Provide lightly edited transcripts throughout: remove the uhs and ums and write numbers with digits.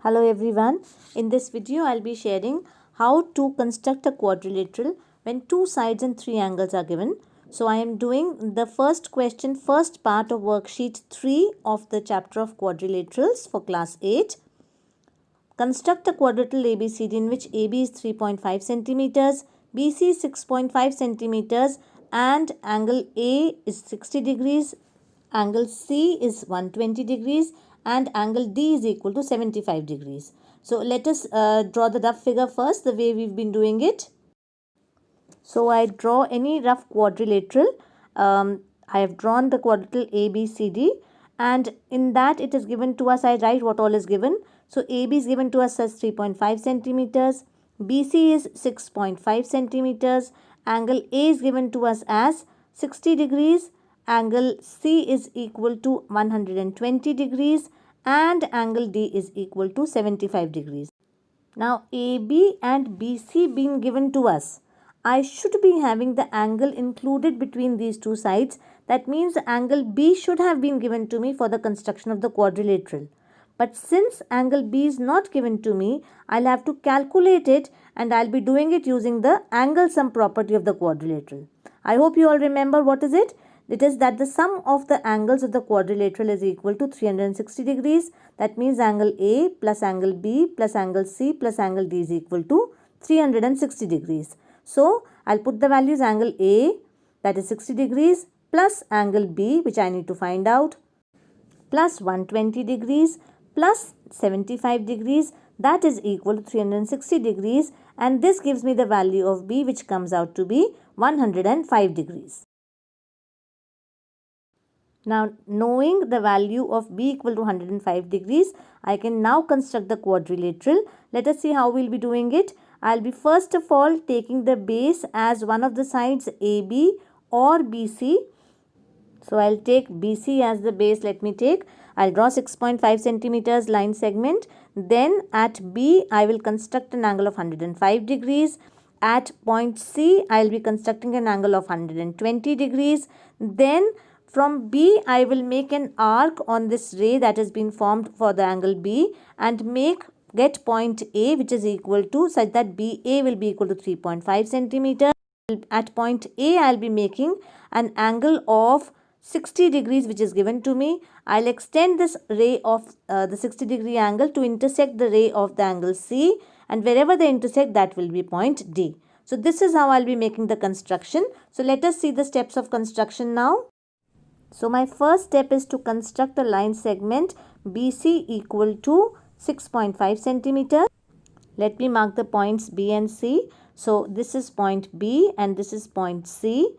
Hello everyone. In this video I'll be sharing how to construct a quadrilateral when two sides and three angles are given. So I am doing the first question, first part of worksheet 3 of the chapter of quadrilaterals for class 8. Construct a quadrilateral ABCD in which AB is 3.5 centimeters, BC is 6.5 centimeters and angle A is 60 degrees, angle C is 120 degrees and angle D is equal to 75 degrees. So let us draw the rough figure first, the way we've been doing it. So I draw any rough quadrilateral. I have drawn the quadrilateral ABCD and in that it is given to us, I write what all is given. So AB is given to us as 3.5 centimeters, BC is 6.5 centimeters, angle A is given to us as 60 degrees, angle C is equal to 120 degrees and angle D is equal to 75 degrees. Now AB and BC being given to us, I should be having the angle included between these two sides. That means angle B should have been given to me for the construction of the quadrilateral. But since angle B is not given to me, I'll have to calculate it and I'll be doing it using the angle sum property of the quadrilateral. I hope you all remember what is it. It is that the sum of the angles of the quadrilateral is equal to 360 degrees. That means angle A plus angle B plus angle C plus angle D is equal to 360 degrees. So, I'll put the values angle A, that is 60 degrees, plus angle B, which I need to find out, plus 120 degrees, plus 75 degrees, that is equal to 360 degrees, and this gives me the value of B, which comes out to be 105 degrees. Now, knowing the value of B equal to 105 degrees, I can now construct the quadrilateral. Let us see how we'll be doing it. I'll be first of all taking the base as one of the sides AB or BC. So, I'll take BC as the base. I'll draw 6.5 centimeters line segment. Then at B, I will construct an angle of 105 degrees. At point C, I'll be constructing an angle of 120 degrees. Then from B, I will make an arc on this ray that has been formed for the angle B and get point A, which is equal to, such that BA will be equal to 3.5 centimeters. At point A, I'll be making an angle of 60 degrees, which is given to me. I'll extend this ray of the 60 degree angle to intersect the ray of the angle C, and wherever they intersect, that will be point D. So this is how I'll be making the construction. So let us see the steps of construction now. So my first step is to construct a line segment BC equal to 6.5 centimeters. Let me mark the points B and C. So this is point B and this is point C.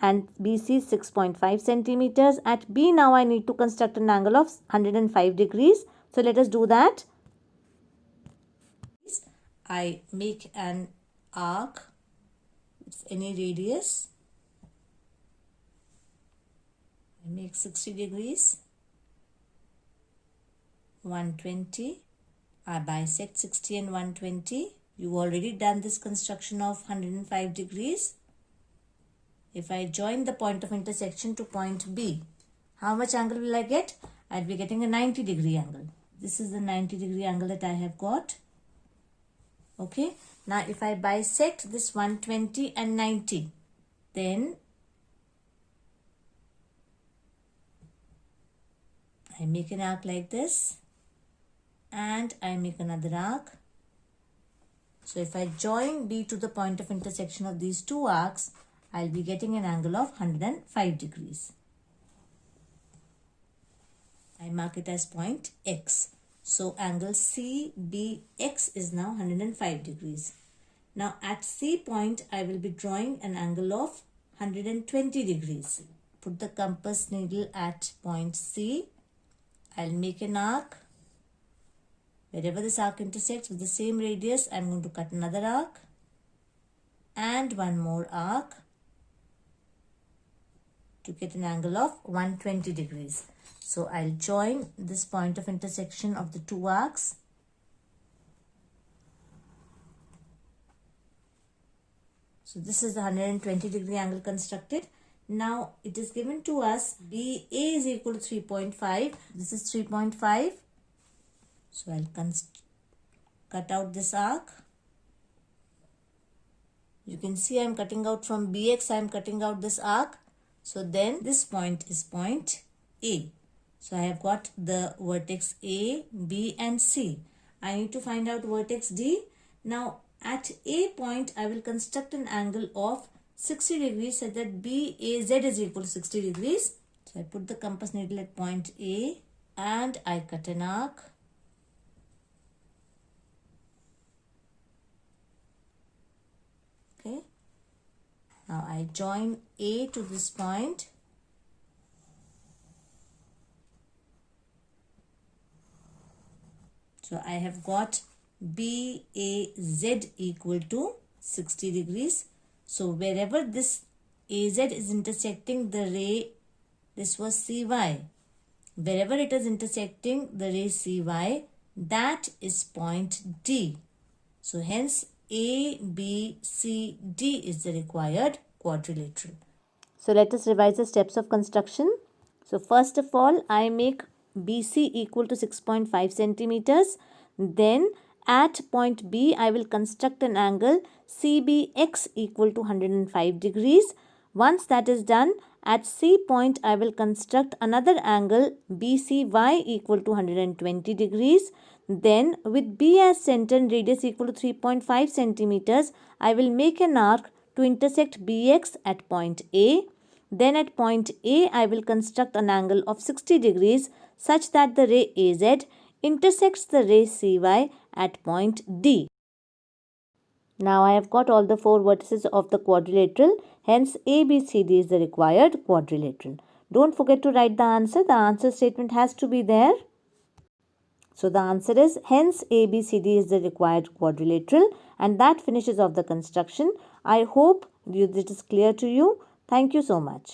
And BC is 6.5 centimeters. At B now I need to construct an angle of 105 degrees. So let us do that. I make an arc with any radius. I make 60 degrees, 120. I bisect 60 and 120. You've already done this construction of 105 degrees. If I join the point of intersection to point B, how much angle will I get? I'll be getting a 90 degree angle. This is the 90 degree angle that I have got. Okay. Now, if I bisect this 120 and 90, then I make an arc like this and I make another arc. So, if I join B to the point of intersection of these two arcs, I'll be getting an angle of 105 degrees. I mark it as point X. So, angle CBX is now 105 degrees. Now, at C point, I will be drawing an angle of 120 degrees. Put the compass needle at point C. I'll make an arc. Wherever this arc intersects with the same radius, I'm going to cut another arc and one more arc to get an angle of 120 degrees. So I'll join this point of intersection of the two arcs. So this is the 120 degree angle constructed. Now it is given to us BA is equal to 3.5. This is 3.5. So I'll cut out this arc. You can see I'm cutting out from BX, I'm cutting out this arc. So then this point is point A. So I have got the vertex A, B and C. I need to find out vertex D. Now at A point, I will construct an angle of 60 degrees such that BAZ is equal to 60 degrees. So I put the compass needle at point A and I cut an arc. Okay. Now I join A to this point. So I have got BAZ equal to 60 degrees. So wherever this AZ is intersecting the ray, this was CY. Wherever it is intersecting the ray CY, that is point D. So hence ABCD is the required quadrilateral. So let us revise the steps of construction. So first of all, I make BC equal to 6.5 centimeters. Then at point B, I will construct an angle CBX equal to 105 degrees. Once that is done, at C point, I will construct another angle BCY equal to 120 degrees. Then with B as center and radius equal to 3.5 centimeters, I will make an arc to intersect BX at point A. Then at point A, I will construct an angle of 60 degrees such that the ray AZ intersects the ray CY at point D. Now I have got all the four vertices of the quadrilateral, hence ABCD is the required quadrilateral. Don't forget to write the answer statement has to be there. So the answer is hence ABCD is the required quadrilateral, and that finishes off the construction. I hope this is clear to you. Thank you so much.